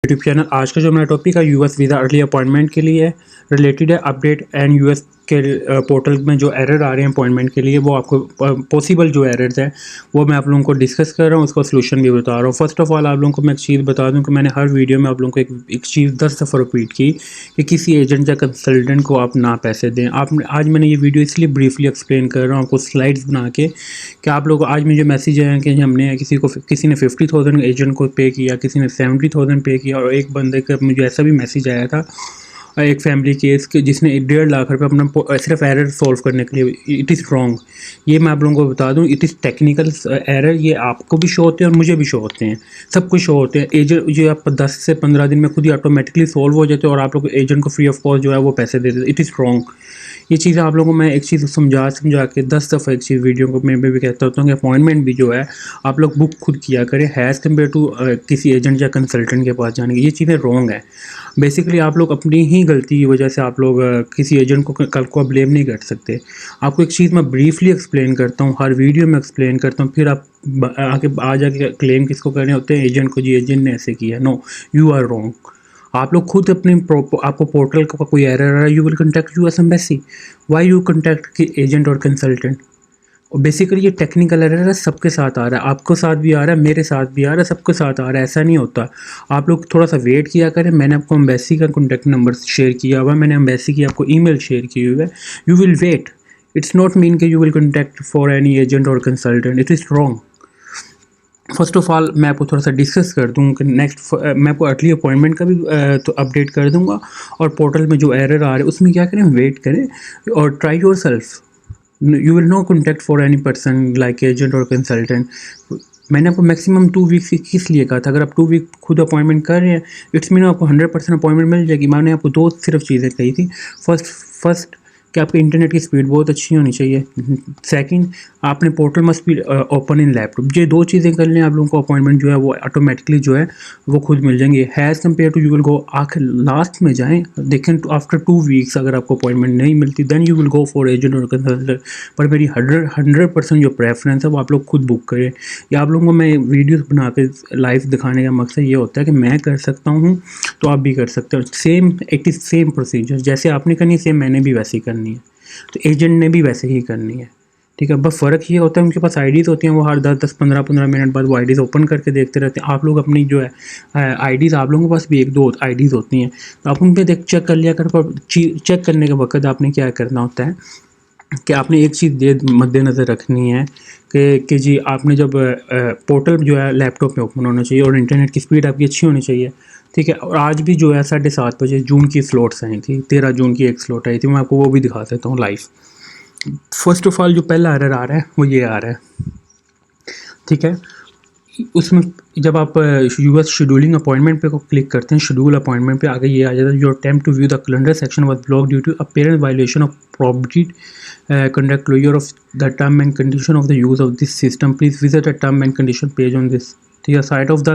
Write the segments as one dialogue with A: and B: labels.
A: YouTube channel. आज का जो मेरा टॉपिक है यूएस वीज़ा अर्ली अपॉइंटमेंट के लिए रिलेटेड है। अपडेट एंड यूएस के पोर्टल में जो एरर आ रहे हैं अपॉइंटमेंट के लिए, वो आपको पॉसिबल जो एरर्स हैं वो मैं आप लोगों को डिस्कस कर रहा हूँ, उसका सोल्यूशन भी बता रहा हूँ। फर्स्ट ऑफ ऑल आप लोगों को मैं एक चीज़ बता दूँ कि मैंने हर वीडियो में आप लोगों को एक चीज़ 10 दफ़ा रिपीट की कि किसी एजेंट या कंसल्टेंट को आप ना पैसे दें। आज मैंने ये वीडियो इसलिए ब्रीफली एक्सप्लेन कर रहा हूँ आपको स्लाइड्स बना के कि आप लोग आज मुझे मैसेज आया कि हमने किसी ने 50,000 एजेंट को पे किया, किसी ने 70,000 पे किया, और एक बंदे का मुझे ऐसा भी मैसेज आया था एक फैमिली केस के जिसने 1.5 लाख रुपये अपना सिर्फ एरर सॉल्व करने के लिए। It is wrong. ये मैं आप लोगों को बता दूं, इट इज़ टेक्निकल एरर। ये आपको भी शो होते हैं और मुझे भी शो होते हैं, सब कुछ शो होते हैं। एजेंट जो आप 10 से 15 दिन में खुद ही ऑटोमेटिकली सॉल्व हो जाते हैं और आप लोग एजेंट को फ्री ऑफ कॉस्ट जो है वो पैसे दे देते। It is wrong. ये चीज़ें आप लोगों को मैं एक चीज़ समझा के 10 दफ़ा एक चीज़ वीडियो को मैं भी कहता होता हूँ कि अपॉइंटमेंट भी जो है आप लोग बुक खुद किया करें हैज़ कम्पेयर टू किसी एजेंट या कंसल्टेंट के पास जाने की। ये चीज़ें रॉन्ग है। बेसिकली आप लोग अपनी ही गलती की वजह से आप लोग किसी एजेंट को कल को ब्लेम नहीं कर सकते। आपको एक चीज़ मैं ब्रीफली एक्सप्लेन करता हूँ, हर वीडियो में एक्सप्लेन करता हूँ, फिर आप आगे आ जाके क्लेम किसको करने होते हैं? एजेंट को। जी एजेंट ने ऐसे किया। No, you are wrong. आप लोग खुद अपने आपको पोर्टल का कोई एरर आ रहा है, you will contact US embassy. Why you contact agent और कंसल्टेंट? और बेसिकली ये टेक्निकल एरर है, सबके साथ आ रहा है, आपको साथ भी आ रहा है, मेरे साथ भी आ रहा है, सबके साथ आ रहा है। ऐसा नहीं होता। आप लोग थोड़ा सा वेट किया करें। मैंने आपको एम्बेसी का कॉन्टैक्ट नंबर शेयर किया हुआ है, मैंने एम्बेसी की आपको ईमेल शेयर की हुई है। You will wait. It's not mean कि you will contact for any agent और consultant. It is wrong. First of all मैं आपको थोड़ा सा डिस्कस कर दूँ कि नेक्स्ट मैं आपको अर्ली अपॉइंटमेंट का भी तो अपडेट कर दूँगा, और पोर्टल में जो एरर आ रहे हैं उसमें क्या करें, वेट करें और try yourself. You will no contact for any person like agent और कंसल्टेंट। मैंने आपको मैक्सिमम 2 वीक्स किस लिए कहा था? अगर आप 2 वीक खुद अपॉइंटमेंट कर रहे हैं, इट्स मीन आपको 100% अपॉइंटमेंट मिल जाएगी। मैंने आपको 2 सिर्फ चीज़ें कही थी। फर्स्ट कि आपके इंटरनेट की स्पीड बहुत अच्छी होनी चाहिए। सेकंड, आपने portal must be open in laptop. ये 2 चीज़ें कर लें, आप लोगों को अपॉइंटमेंट जो है वो ऑटोमेटिकली जो है वो खुद मिल जाएंगे। Has compare to you will go, आखिर लास्ट में जाएँ देखें तो आफ्टर 2 वीक्स अगर आपको अपॉइंटमेंट नहीं मिलती then you will go for agent और कंसल्टेंट। पर मेरी 100% जो प्रेफरेंस है वो आप लोग खुद बुक करें। या आप लोगों को मैं वीडियोस बना के लाइव दिखाने का मकसद ये होता है कि मैं कर सकता हूँ तो आप भी कर सकते हो। Same it is same procedure, जैसे आपने करनी है सेम मैंने भी वैसे ही करनी है, तो एजेंट ने भी वैसे ही करनी है। ठीक है, बस फ़र्क ये होता है उनके पास आईडीज़ होती हैं, वो हर 10-10 15-15 मिनट बाद वो आईडीज़ ओपन करके देखते रहते हैं। आप लोग अपनी जो है आईडीज़ आप लोगों के पास भी 1-2 आईडीज़ होती हैं, तो आप उन पर चेक कर लिया कर। पर चेक करने के वक्त आपने क्या करना होता है कि आपने एक चीज़ मद्देनज़र रखनी है कि जी आपने जब पोर्टल जो है लैपटॉप में ओपन होना चाहिए और इंटरनेट की स्पीड आपकी अच्छी होनी चाहिए। ठीक है, और आज भी जो है 7:30 बजे जून की स्लॉट्स आई थी, 13 जून की एक स्लॉट आई थी, मैं आपको वो भी दिखा देता हूँ लाइव। फर्स्ट ऑफ ऑल जो पहला एरर आ रहा है वो ये आ रहा है। ठीक है, उसमें जब आप यूएस शेड्यूलिंग अपॉइंटमेंट पे को क्लिक करते हैं, शेड्यूल अपॉइंटमेंट पे आगे ये आ जाता है, your attempt to view the calendar section was block due to appearance violation of property conduct closure of the term and condition of the use of this system. Please visit a term and condition page on this the site of the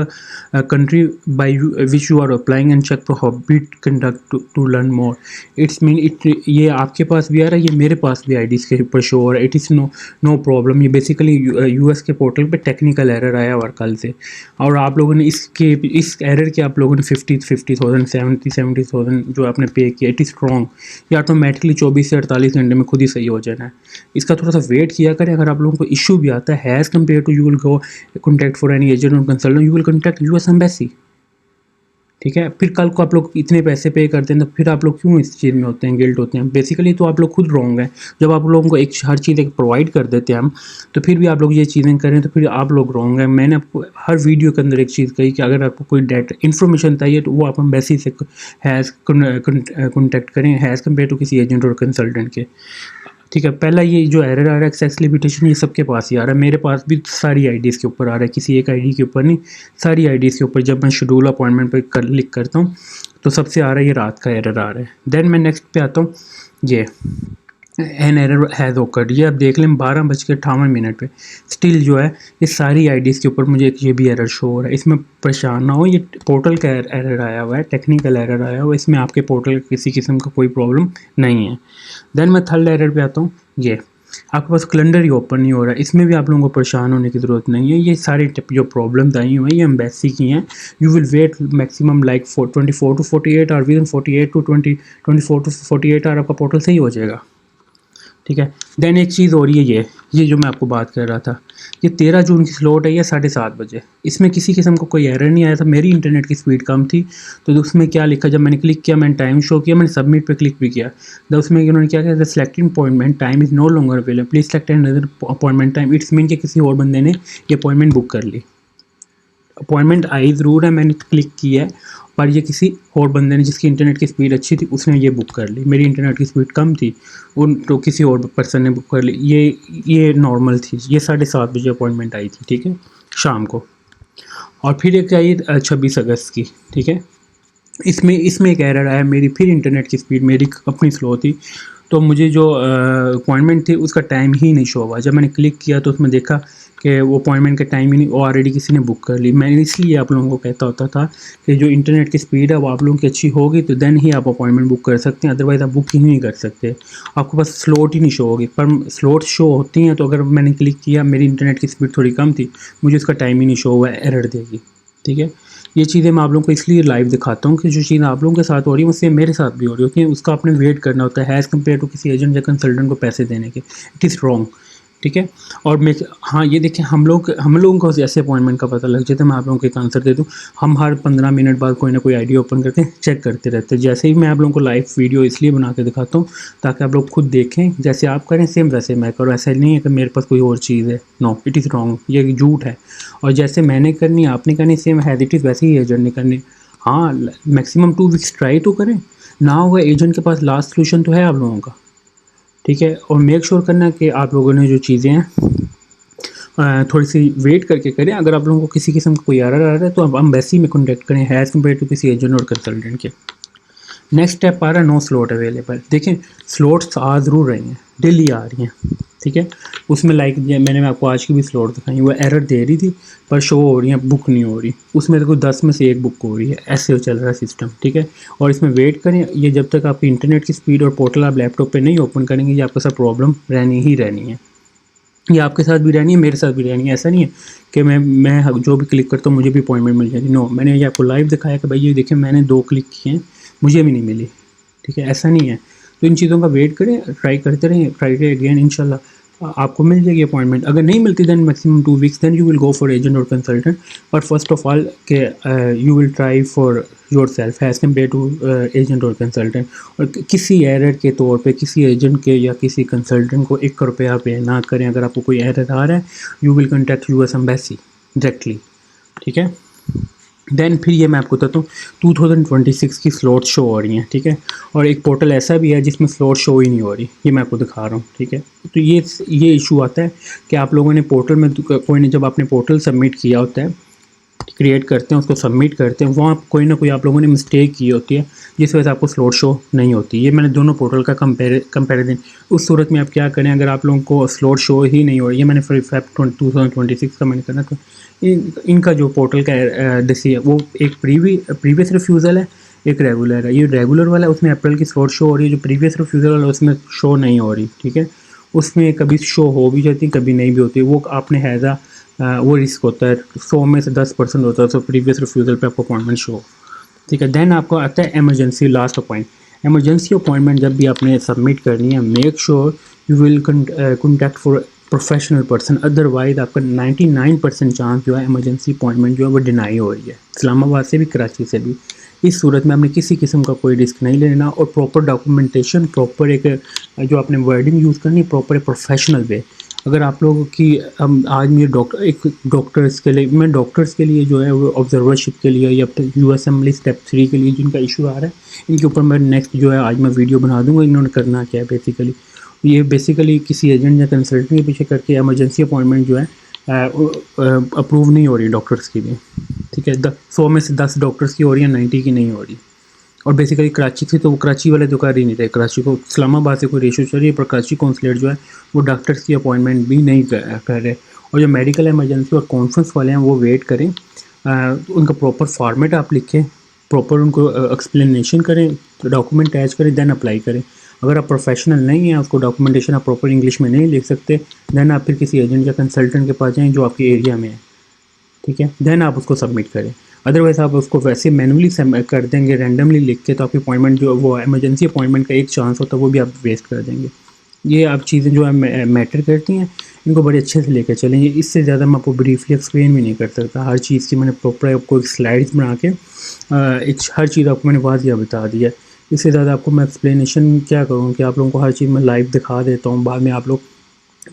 A: country by which you are applying and check for Hobbit conduct to learn more. It's mean it ये आपके पास भी आ रहा है, ये मेरे पास भी IDs के ऊपर शो हो रहा है। It is no problem. ये बेसिकली यूएस के पोर्टल पे टेक्निकल एरर आया और कल से, और आप लोगों ने इस एरर के आप लोगों ने 50,000 70,000 जो आपने पे किया, इट इज़ रॉन्ग। ये ऑटोमेटिकली 24 से 48 घंटे में खुद ही सही हो जाना है। इसका थोड़ा सा वेट किया करें। अगर आप लोगों को इशू भी आता है, has compare to you will go contact for any agent और consultant, you will contact US embassy. ठीक है, फिर कल को आप लोग इतने पैसे पे करते हैं तो फिर आप लोग क्यों इस चीज़ में होते हैं, गिल्ट होते हैं? बेसिकली तो आप लोग खुद रॉन्ग हैं। जब आप लोगों को हर चीज़ एक प्रोवाइड कर देते हैं हम, तो फिर भी आप लोग ये चीज़ें करें तो फिर आप लोग रॉन्ग हैं। मैंने आपको हर वीडियो के अंदर एक चीज़ कही कि अगर आपको कोई डाटा इन्फॉर्मेशन चाहिए तो वो आप एम्बेसी से हैज़ कॉन्टैक्ट करें, हैज़ कम्पेयर टू किसी एजेंट और कंसल्टेंट के। ठीक है, पहला ये जो एरर आ रहा है एक्सेस लिमिटेशन, ये सबके पास ही आ रहा है। मेरे पास भी सारी आईडीज़ के ऊपर आ रहा है, किसी एक आईडी के ऊपर नहीं, सारी आईडीज़ के ऊपर। जब मैं शेड्यूल अपॉइंटमेंट पे क्लिक करता हूँ तो सबसे आ रहा है ये रात का एरर आ रहा है। देन मैं नेक्स्ट पे आता हूँ, ये एन एरर हैज़ ओकर्ड, ये आप देख लें 12:58 पे स्टिल जो है ये सारी आईडीज़ के ऊपर मुझे ये भी एरर शो हो रहा है। इसमें परेशान ना हो, ये पोर्टल का एरर आया हुआ है, टेक्निकल एरर आया हुआ है, इसमें आपके पोर्टल का किसी किस्म का कोई प्रॉब्लम नहीं है। देन मैं थर्ड एरर पे आता हूँ, ये आपके पास कैलेंडर ही ओपन नहीं हो रहा है, इसमें भी आप लोगों को परेशान होने की ज़रूरत नहीं है। ये सारी जो प्रॉब्लम्स आई हुई हैं ये एम्बेसी की हैं। You will wait maximum like 24 to 48 hour, within 48 to 24 to 48 hour आपका पोर्टल सही हो जाएगा, ठीक है। देन एक चीज़ और ये जो मैं आपको बात कर रहा था, ये 13 जून की स्लॉट है, ये 7:30 बजे। इसमें किसी किस्म का कोई एरर नहीं आया था। मेरी इंटरनेट की स्पीड कम थी, तो उसमें क्या लिखा, जब मैंने क्लिक किया, मैंने टाइम शो किया, मैंने सबमिट पे क्लिक भी किया, तो उसमें उन्होंने क्या किया, the selecting appointment time is no longer available, please select another appointment time. It's mean कि किसी और बंदे ने ये अपॉइंटमेंट बुक कर ली। अपॉइंटमेंट आई ज़रूर है, मैंने क्लिक किया है, पर ये किसी और बंदे ने जिसकी इंटरनेट की स्पीड अच्छी थी उसने ये बुक कर ली। मेरी इंटरनेट की स्पीड कम थी, उन तो किसी और पर्सन ने बुक कर ली। ये नॉर्मल थी। ये 7:30 बजे अपॉइंटमेंट आई थी, ठीक है, शाम को। और फिर एक आई 26 अगस्त की, ठीक है। इसमें एक एरर आया, मेरी फिर इंटरनेट की स्पीड मेरी अपनी स्लो थी, तो मुझे जो अपॉइंटमेंट थी उसका टाइम ही नहीं शो हुआ। जब मैंने क्लिक किया तो उसमें देखा कि वो अपॉइंटमेंट का टाइम ही नहीं, वो ऑलरेडी किसी ने बुक कर ली। मैंने इसलिए आप लोगों को कहता होता था कि जो इंटरनेट की स्पीड है वो आप लोगों की अच्छी होगी तो देन ही आप अपॉइंटमेंट बुक कर सकते हैं, अदरवाइज़ आप बुक ही नहीं कर सकते। आपके पास स्लॉट ही नहीं शो होगी। पर स्लॉट शो होती हैं, तो अगर मैंने क्लिक किया, मेरी इंटरनेट की स्पीड थोड़ी कम थी, मुझे उसका टाइम ही नहीं शो हुआ, एरर देगी, ठीक है। ये चीज़ें मैं आप लोगों को इसलिए लाइव दिखाता हूँ कि जो चीज़ आप लोगों के साथ हो रही है उससे मेरे साथ भी हो रही होती है। उसका आपने वेट करना होता है एज़ कम्पेयर टू किसी एजेंट या कंसल्टेंट को पैसे देने के। इट इज़ रॉन्ग, ठीक है। और मैं हाँ, ये देखिए, हम लोगों को ऐसे अपॉइंटमेंट का पता लग जाता है। मैं आप लोगों को एक आंसर दे दूँ, हम हर 15 मिनट बाद कोई ना कोई आईडी ओपन करके चेक करते रहते हैं। जैसे ही मैं आप लोगों को लाइव वीडियो इसलिए बना के दिखाता हूँ ताकि आप लोग खुद देखें, जैसे आप करें सेम वैसे मैं करूँ। ऐसा नहीं है कि मेरे पास कोई और चीज़ है, नो, इट इज़ रॉन्ग, ये झूठ है। और जैसे मैंने करनी आपने करनी सेम हैज़ इट इज़ वैसे ही एजेंट ने करनी। हाँ, मैक्सिमम 2 वीक्स ट्राई तो करें ना, होगा एजेंट के पास लास्ट सोल्यूशन तो है आप लोगों का, ठीक है। और मेक श्योर करना कि आप लोगों ने जो चीज़ें हैं थोड़ी सी वेट करके करें। अगर आप लोगों को किसी किस्म का कोई एरर आ रहा है तो आप एम्बेसी में कॉन्टैक्ट करें एज़ कम्पेयर टू किसी एजेंट और कंसल्टेंट के। नेक्स्ट स्टेप आ रहा है नो स्लॉट अवेलेबल। देखें, स्लॉट्स आ ज़रूर रही हैं, डेली आ रही हैं, ठीक है। उसमें लाइक मैंने आपको आज की भी स्लॉट दिखाई, वो एरर दे रही थी पर शो हो रही है, बुक नहीं हो रही। उसमें देखो 10 में से 1 बुक हो रही है, ऐसे चल रहा है सिस्टम, ठीक है। और इसमें वेट करें, ये जब तक आपकी इंटरनेट की स्पीड और पोर्टल आप लैपटॉप पे नहीं ओपन करेंगे, ये आपके साथ प्रॉब्लम रहनी ही रहनी है। ये आपके साथ भी रहनी है, मेरे साथ भी रहनी है। ऐसा नहीं है कि मैं जो भी क्लिक करता हूँ मुझे भी अपॉइंटमेंट मिल जाती। नो, मैंने ये आपको लाइव दिखाया कि भाई ये देखिए मैंने 2 क्लिक किए हैं, मुझे भी नहीं मिली, ठीक है। ऐसा नहीं है, तो इन चीज़ों का वेट करें, ट्राई करते रहें, ट्राई अगेन, इंशाल्लाह आपको मिल जाएगी अपॉइंटमेंट। अगर नहीं मिलती then maximum 2 weeks, then you will go for agent और consultant. But first of all के you will try for yourself as compare to agent और कंसल्टेंट। और किसी एरर के तौर पे किसी एजेंट के या किसी कंसल्टेंट को 1 रुपया पे ना करें। अगर आपको कोई एरर आ रहा है, you will contact US embassy directly, ठीक है। देन फिर ये मैं आपको बताता हूँ 2026 की स्लॉट शो हो रही हैं, ठीक है। और एक पोर्टल ऐसा भी है जिसमें स्लॉट शो ही नहीं हो रही, ये मैं आपको दिखा रहा हूँ, ठीक है। तो ये इशू आता है कि आप लोगों ने पोर्टल में कोई ने जब आपने पोर्टल सबमिट किया होता है, क्रिएट करते हैं, उसको सबमिट करते हैं, वहाँ कोई ना कोई आप लोगों ने मिस्टेक की होती है जिस वजह से आपको स्लॉट शो नहीं होती। ये मैंने दोनों पोर्टल का कंपैरिजन। उस सूरत में आप क्या करें, अगर आप लोगों को स्लॉट शो ही नहीं हो रही है, मैंने फिर फेब 2026 का मैंने करना, तो इनका जो पोर्टल का डिसी है वो एक प्रीवियस रिफ्यूज़ल है, एक रेगुलर है। ये रेगुलर वाला है, उसमें अप्रैल की स्लॉट शो हो रही है। जो प्रीवियस रिफ्यूज़ल वाला है उसमें शो नहीं हो रही, ठीक है। उसमें कभी शो हो भी जाती, कभी नहीं भी होती। वो आपने हैज़ा वो रिस्क होता है, 100 में से 10% होता है, तो प्रीवियस रिफ्यूज़ल पे आपको अपॉइंटमेंट शो, ठीक है। देन आपको आता है emergency last appoint. Emergency appointment जब भी आपने सबमिट करनी है, make sure you will contact for professional person, otherwise आपका 99% चांस जो है इमरजेंसी अपॉइंटमेंट जो है वो डिनाई हो रही है, इस्लामाबाद से भी कराची से भी। इस सूरत में आपने किसी किस्म का कोई रिस्क नहीं लेना, और प्रॉपर डॉक्यूमेंटेशन, प्रॉपर एक जो आपने वर्डिंग यूज़ करनी है, प्रॉपर प्रोफेशनल वे। अगर आप लोगों की आज मुझे डॉक्टर्स के लिए, मैं डॉक्टर्स के लिए जो है वो ऑब्जर्वरशिप के लिए या यूएस असेंबली स्टेप 3 के लिए जिनका इशू आ रहा है, इनके ऊपर मैं नेक्स्ट जो है आज मैं वीडियो बना दूंगा। इन्होंने करना क्या है बेसिकली, ये बेसिकली किसी एजेंट या कंसल्टेंट के पीछे करके इमरजेंसी अपॉइंटमेंट जो है अप्रूव नहीं हो रही डॉक्टर्स की भी, ठीक है। 100 में से 10 डॉक्टर्स की हो रही है, 90 की नहीं हो रही। और बेसिकली कराची से तो वो कराची वाले तो कर ही नहीं रहे, कराची को इस्लामाबाद से कोई रेशो चल रही है, पर कराची कौंसलेट जो है वो डॉक्टर्स की अपॉइंटमेंट भी नहीं कर रहे। और जो मेडिकल इमरजेंसी और कॉन्फ्रेंस वाले हैं वो वेट करें, उनका प्रॉपर फॉर्मेट आप लिखें, प्रॉपर उनको एक्सप्लेनेशन करें, डॉक्यूमेंट अटैच करें, देन अप्लाई करें। अगर आप प्रोफेशनल नहीं हैं, उसको डॉक्यूमेंटेशन आप प्रॉपर इंग्लिश में नहीं लिख सकते, देन आप फिर किसी एजेंट या कंसल्टेंट के पास जाएँ जो आपके एरिया में है, ठीक है, देन आप उसको सबमिट करें। अदरवाइज़ आप उसको वैसे मैनुअली कर देंगे रैंडमली लिख के, तो आपकी अपॉइंटमेंट जो वो इमरजेंसी अपॉइंटमेंट का एक चांस होता है वो भी आप वेस्ट कर देंगे। ये आप चीज़ें जो है मैटर करती हैं, इनको बड़े अच्छे से लेकर चलेंगे। इससे ज़्यादा मैं आपको ब्रीफली एक्सप्लेन भी नहीं कर सकता। हर चीज़ की मैंने प्रॉपर आपको स्लाइड्स बना के एक हर चीज़ आपको मैंने वाज़िया बता दिया है। इससे ज़्यादा आपको मैं एक्सप्लेनेशन क्या करूँ कि आप लोगों को हर चीज़ मैं लाइव दिखा देता हूँ, बाद में आप लोग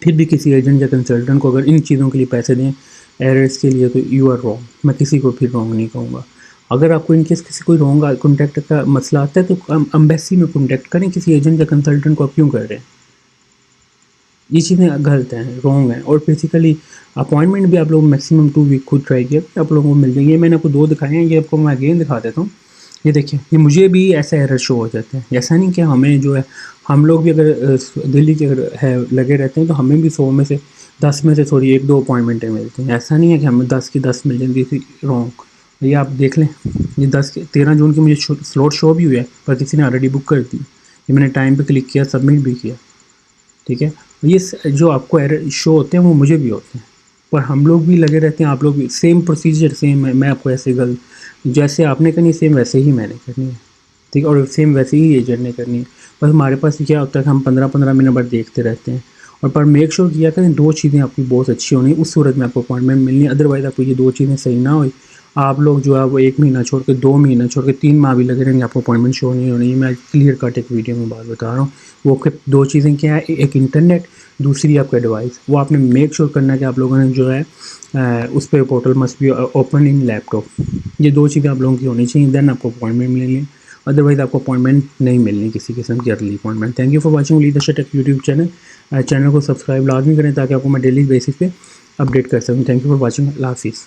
A: फिर भी किसी एजेंट या कंसल्टेंट को अगर इन चीज़ों के लिए पैसे दें एरर्स के लिए, तो यू आर रॉन्ग। मैं किसी को फिर रॉन्ग नहीं कहूँगा। अगर आपको इनकेस किसी कोई रॉन्ग कॉन्टैक्ट का मसला आता है तो एम्बेसी में कॉन्टैक्ट करें, किसी एजेंट या कंसल्टेंट को आप क्यों कर रहे हैं? ये चीज़ें गलत हैं, रॉन्ग हैं। और बेसिकली अपॉइंटमेंट भी आप लोग मैक्सिमम 2 वीक खुद ट्राई किया, आप लोगों को मिल जाएंगे। ये मैंने आपको 2 दिखाए हैं, ये आपको मैं अगेन दिखा देता हूँ। ये देखिए, ये मुझे भी ऐसे एरर शो हो जाते हैं। ऐसा नहीं कि हमें जो है, हम लोग भी अगर दिल्ली के अगर है लगे रहते हैं तो हमें भी 100 में से 10 में से सॉरी 1-2 अपॉइंटमेंटें मिलती हैं। ऐसा नहीं है कि हमें 10 की 10 मिल जाती थी, रॉन्ग। ये आप देख लें, ये 13 जून की मुझे स्लॉट शो भी हुआ है, पर किसी ने ऑलरेडी बुक कर दी। ये मैंने टाइम पे क्लिक किया, सबमिट भी किया, ठीक है। ये जो आपको एरर शो होते हैं वो मुझे भी होते हैं, पर हम लोग भी लगे रहते हैं, आप लोग भी सेम प्रोसीजर सेम है। मैं आपको ऐसे जैसे आपने करनी है सेम वैसे ही मैंने करनी है, ठीक है, और सेम वैसे ही एजेंट ने करनी है। बस हमारे पास क्या होता है कि हम 15-15 मिनट बाद देखते रहते हैं। और पर मेक श्योर किया करें 2 चीज़ें आपकी बहुत अच्छी होनी, उस सूरत में आपको अपॉइंटमेंट मिलनी है। अदरवाइज़ आपको ये 2 चीज़ें सही ना हुई, आप लोग जो है वो 1 महीना छोड़ के 2 महीना छोड़ के 3 माह भी लगे रहेंगे, आपको अपॉइंटमेंट शो नहीं होनी। मैं क्लियर कट एक वीडियो में बात बता रहा हूँ। वो 2 चीज़ें क्या है, एक इंटरनेट, दूसरी आपका डिवाइस। वो आपने मेक श्योर करना है कि आप लोगों ने जो है उस पर portal must be open in laptop. ये 2 चीज़ें आप लोगों की होनी चाहिए, देन आपको अपॉइंटमेंट मिलेंगे। अदरवाइज़ आपको अपॉइंटमेंट नहीं मिलनी किसी किस्म की early appointment. Thank you for watching leadership take YouTube channel. Channel को सब्सक्राइब लाजमी करें ताकि आपको मैं डेली बेसिस पे अपडेट कर सकूँ। Thank you for watching. अल्लाह हाफिज़।